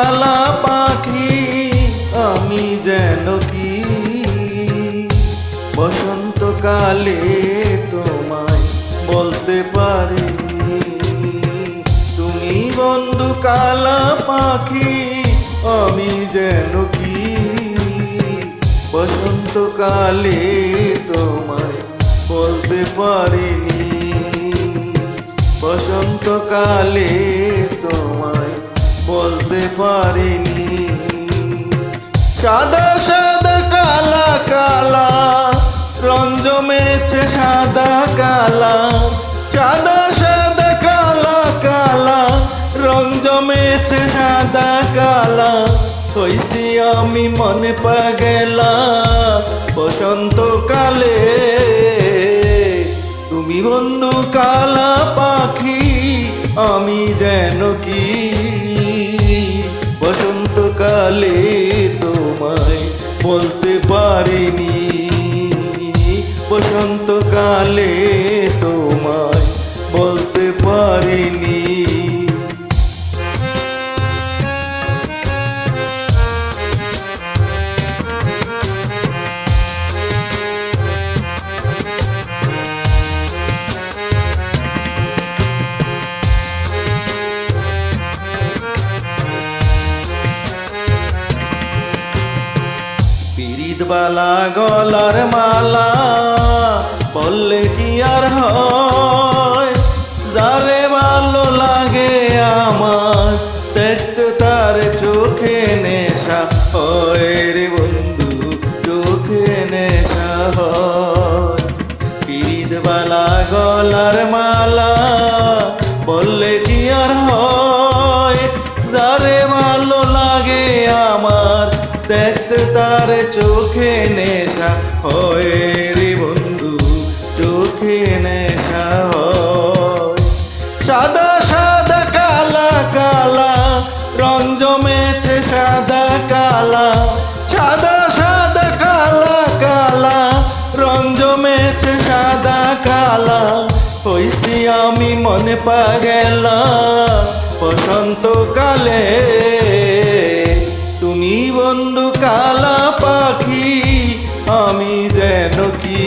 কালা পাখি আমি যেন কি বসন্তকালে তোমায় বলতে পারি। তুমি বন্ধু কালা পাখি আমি যেন কি বসন্তকালে তোমায় বলতে পারিনি। বসন্তকালে তোমায় বলতে পারিনি। সাদা সাদা কালা কালা রং জমেছে সাদা কালা, সাদা সাদা কালা কালা রং জমেছে সাদা কালা। হইছি আমি মনে পাগলা বসন্তকালে। তুমি বন্ধু কালা পাখি আমি যেন কি বসন্তকালে তোমায় বলতে পারিনি। বসন্তকালে তোমায় বলতে পারিনি। পিরিতবালা গলার মালা বললে কি আর হয়, যারে ভালো লাগে আমার দেখতে তার চোখে নেশা হয় রে বন্ধু, চোখে নেশা হয়। পিরিতবালা গলার মালা বললে কি আর হয়, যারে ভালো লাগে আমার দেখতে তার চোখে নেশা হয় রে বন্ধু, চোখে নেশা হয়। সাদা সাদা কালা কালা রং জমেছে সাদা কালা, সাদা সাদা কালা কালা রং জমেছে সাদা কালা। হইছি আমি মনে পাগলা বসন্তকালে। তুমি বন্ধু কালা পাখি আমি যেন কি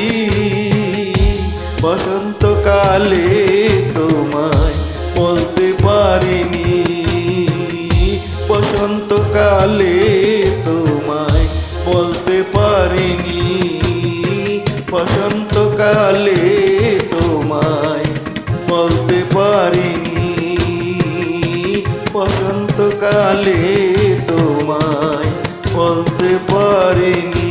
বসন্তকালে তোমায় বলতে পারিনি। বসন্তকালে তোমায় বলতে পারিনি। বসন্তকালে তোমায় বলতে পারিনি। বসন্তকালে তোমায় বলতে পারিনি।